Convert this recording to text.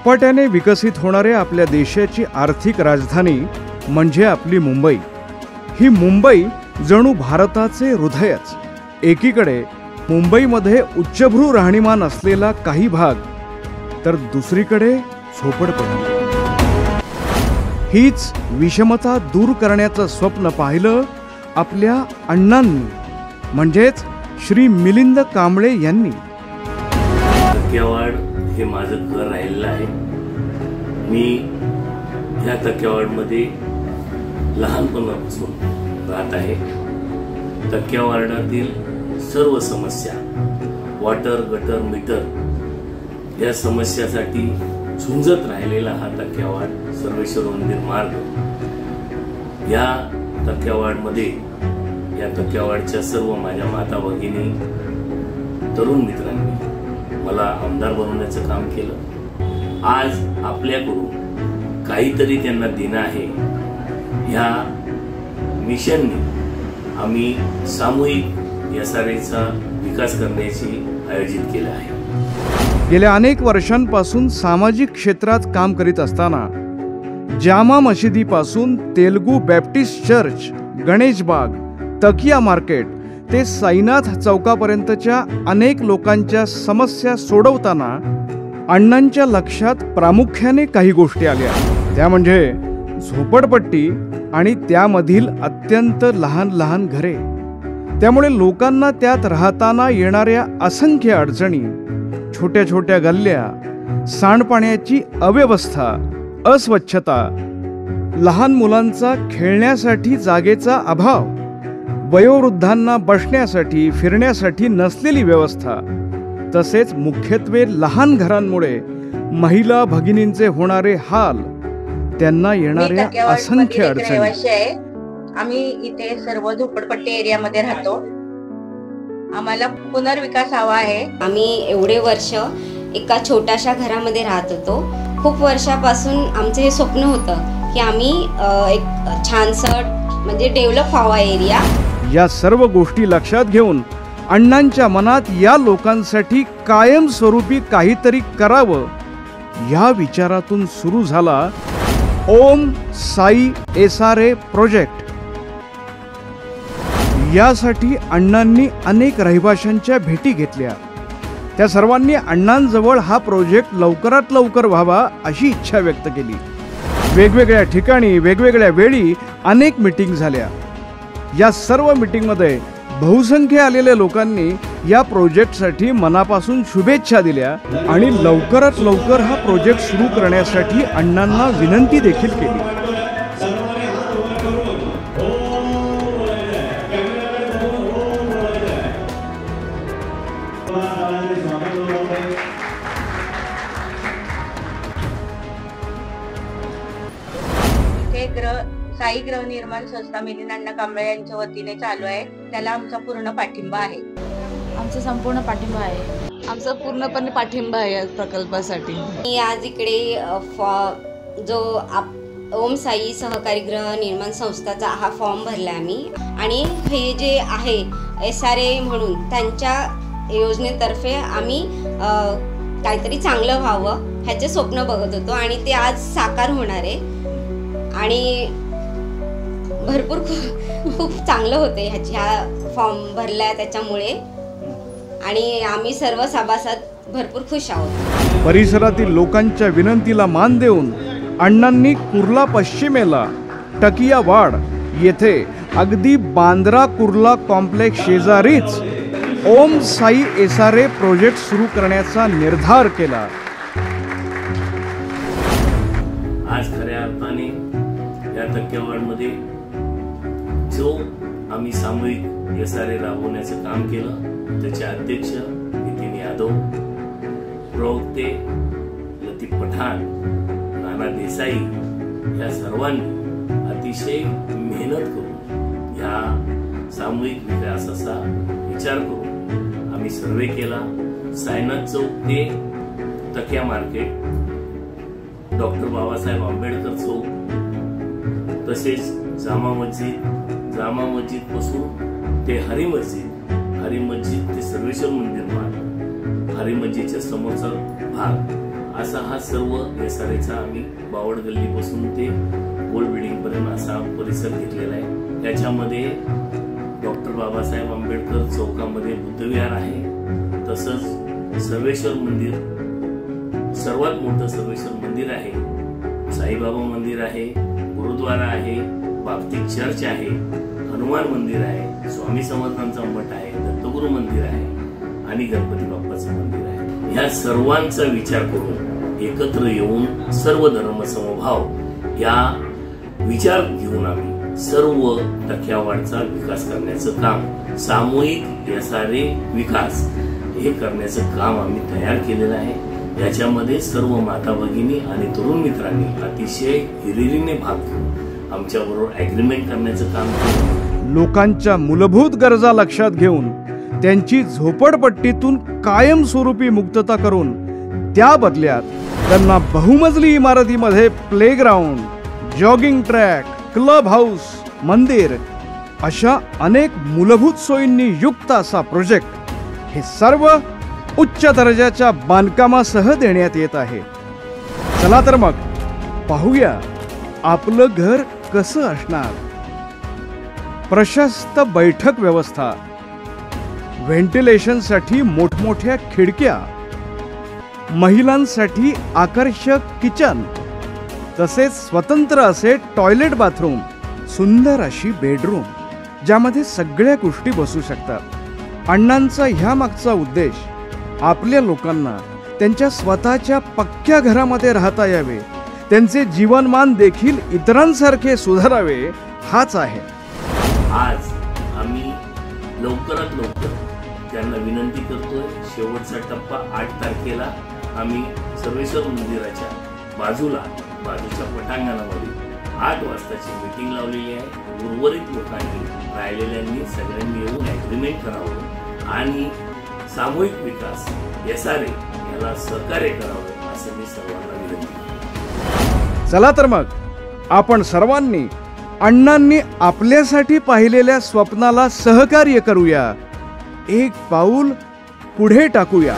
झपाट्याने विकसित होणाऱ्या आपल्या देशाची आर्थिक राजधानी म्हणजे आपली मुंबई। ही मुंबई जणू भारताचे हृदयच। एकीकडे मुंबईमध्ये उच्चभ्रू राहणीमान असलेला काही भाग, तर दुसरीकडे झोपडपट्टी। हीच विषमता दूर करण्याचं स्वप्न पाहिलं आपल्या अण्णांनी, म्हणजेच श्री मिलिंद कांबळे यांनी। तक्यावाड हे माझं घर राहिलेलं आहे। मी या तक्यावाडमध्ये लहानपणापासून राहत आहे। तक्यावाडातील सर्व समस्या, वॉटर, गटर, मीटर या समस्यासाठी झुंजत राहिलेला हा तक्यावाड सर्वेश्वर मंदिर मार्ग। या तक्यावाडमध्ये, या तक्यावाडच्या सर्व माझ्या माता भगिनी, तरुण मित्रांनी मला आमदार बनवण्याचं काम केलं। आज आपल्याकडून काहीतरी त्यांना देणं आहे, ह्या मिशनने आम्ही सामूहिक एसआरएचा विकास करण्याची आयोजित केलं आहे। गेल्या अनेक वर्षांपासून सामाजिक क्षेत्रात काम करीत असताना जामा मशिदीपासून तेलुगू बॅप्टिस्ट चर्च, गणेश बाग, तकिया मार्केट ते साईनाथ चौकापर्यंतच्या अनेक लोकांच्या समस्या सोडवताना अण्णांच्या लक्षात प्रामुख्याने काही गोष्टी आल्या। त्या म्हणजे झोपडपट्टी आणि त्यामधील अत्यंत लहान लहान घरे। त्यामुळे लोकांना त्यात राहताना येणाऱ्या असंख्य अडचणी, छोट्या छोट्या गल्ल्या, सांडपाण्याची अव्यवस्था, अस्वच्छता, लहान मुलांचा खेळण्यासाठी जागेचा अभाव, वयोवृद्धांना बसण्यासाठी फिरण्यासाठी नसलेली व्यवस्था, तसेच मुख्यत्वे लहान घरांमुळे महिला भगिनींचे होणारे हाल, त्यांना येणाऱ्या असंख्य अडचणी। आम्ही इथे सर्व झोपडपट्टी एरियामध्ये राहतो। आम्हाला पुनर्विकास हवा आहे। आम्ही एवढे वर्ष एका छोट्याशा घरामध्ये राहत होतो। खूप वर्षापासून आमचं हे स्वप्न होतं की आम्ही एक छानसं म्हणजे डेव्हलप व्हावा एरिया। या सर्व गोष्टी लक्षात घेऊन अण्णांच्या मनात या लोकांसाठी कायमस्वरूपी काहीतरी करावं या विचारातून सुरू झाला ओम साई एसआरए प्रोजेक्ट। यासाठी अण्णांनी अनेक रहिवाशांच्या भेटी घेतल्या। त्या सर्वांनी अण्णांजवळ हा प्रोजेक्ट लवकरात लवकर व्हावा अशी इच्छा व्यक्त केली। वेगवेगळ्या ठिकाणी वेगवेगळ्या वेळी अनेक मीटिंग झाल्या। या सर्व मीटिंगमध्ये बहुसंख्य आलेल्या लोकांनी या प्रोजेक्टसाठी मनापासून शुभेच्छा दिल्या आणि लवकरात लवकर हा प्रोजेक्ट सुरू करण्यासाठी अण्णांना विनंती देखील केली। साई गृहनिर्माण संस्था मिलिंद अण्णा कांबळे यांच्या वतीने चालू आहे। त्याला आमचा पूर्ण पाठिंबा आहे। आमचा संपूर्ण पाठिंबा आहे। आमचा पूर्णपणे पाठिंबा आहे या प्रकल्पासाठी। मी आज इकडे जो ओम साई सहकारी गृहनिर्माण संस्थाचा हा फॉर्म भरला आम्ही, आणि हे जे आहे एसआरए म्हणून त्यांच्या योजनेतर्फे आम्ही काहीतरी चांगलं व्हावं ह्याचे स्वप्न बघत होतो, आणि ते आज साकार होणार आहे। आणि भरपूर खूप चांगलं होते ह्या फॉर्म भरला त्याच्यामुळे, आणि आम्ही सर्व सभासद भरपूर खुश आहोत। परिसरातील लोकांच्या विनंतीला मान देऊन अण्णांनी कुर्ला पश्चिमेला टकिया वाड येथे अगदी बांद्रा कुर्ला कॉम्प्लेक्स शेजारीच ओम साई एसआरए प्रोजेक्ट सुरू करण्याचा निर्धार केला। आज खऱ्या अर्थाने या तक्यावाडमध्ये जो आम्ही सामूहिक एसआरए राबवण्याचं काम केलं, त्याचे अध्यक्ष नितीन यादव, प्रवक्ते लतीफ पठाण, नाना देसाई या सर्वांनी अतिशय मेहनत करून या सामूहिक विकासाचा विचार करून आम्ही सर्वे केला। साईनाथ चौक ते तकिया मार्केट, डॉक्टर बाबासाहेब आंबेडकर चौक, तसेच जामा मस्जिद पासून ते हरी मस्जिद ते सर्वेश्वर मंदिर मार्ग, हरी मस्जिदच्या समोरचा भाग असा हा सर्व SRAचा आम्ही बावड गल्लीपासून ते गोल बिल्डिंग पर्यंत असा परिसर घेतलेला आहे। त्याच्यामध्ये डॉक्टर बाबासाहेब आंबेडकर चौकामध्ये बुद्धविहार आहे, तसंच सर्वेश्वर मंदिर, सर्वात मोठं सर्वेश्वर मंदिर आहे, साईबाबा मंदिर आहे, गुरुद्वारा आहे, बाप्तिक चर्च आहे, हनुमान मंदिर आहे, स्वामी समर्थांचा मठ आहे, दत्तगुरु मंदिर आहे आणि गणपती बाप्पाचं मंदिर आहे। ह्या सर्वांचा विचार करून एकत्र येऊन सर्व धर्म समभाव या विचार घेऊन आम्ही सर्व टक्क्यावाढचा विकास करण्याचं काम, सामूहिक SRA विकास हे करण्याचं काम आम्ही तयार केलेलं आहे। याच्यामध्ये सर्व माता भगिनी आणि तरुण मित्रांनी अतिशय हिरिरीने भाग घेऊन आमच्याबरोबर ॲग्रीमेंट करण्याचं काम केलं। लोकांच्या मूलभूत गरजा लक्षात घेऊन त्यांची झोपडपट्टीतून कायमस्वरूपी मुक्तता करून त्या बदल्यात त्यांना बहुमजली इमारतीमध्ये playground, jogging track, club house, मंदिर अशा अनेक मूलभूत सोयींनी युक्त असा प्रोजेक्ट हे सर्व उच्च दर्जाच्या बांधकामासह देण्यात येत आहे। चला तर मग पाहूया आपलं घर कसं असणार। प्रशस्त बैठक व्यवस्था, व्हेंटिलेशनसाठी मोठमोठ्या खिडक्या, महिलांसाठी आकर्षक किचन, तसेच स्वतंत्र असे टॉयलेट बाथरूम, सुंदर अशी बेडरूम ज्यामध्ये सगळ्या गोष्टी बसू शकतात। अण्णांचा ह्या मागचा उद्देश आपल्या लोकांना त्यांच्या स्वतःच्या पक्क्या घरामध्ये राहता यावे, त्यांचे जीवनमान देखील इतरांसारखे सुधारावे हाच आहे। आज आम्ही लवकरात लवकर त्यांना विनंती करतोय, शेवटचा टप्पा 8 तारखेला आम्ही सर्वेश्वर मंदिराच्या बाजूच्या पटांगणामध्ये 8 वाजताची मीटिंग लावलेली आहे। उर्वरित लोकांनी, राहिलेल्यांनी सगळ्यांनी येऊन ॲग्रीमेंट करावं आणि सामूहिक विकास SRA याला सहकार्य करावं असं मी सर्वांना विनंती करतो। चला तर मग आपण सर्वांनी अण्णांनी आपल्यासाठी पाहिलेल्या स्वप्नाला सहकार्य करूया, एक पाऊल पुढे टाकूया।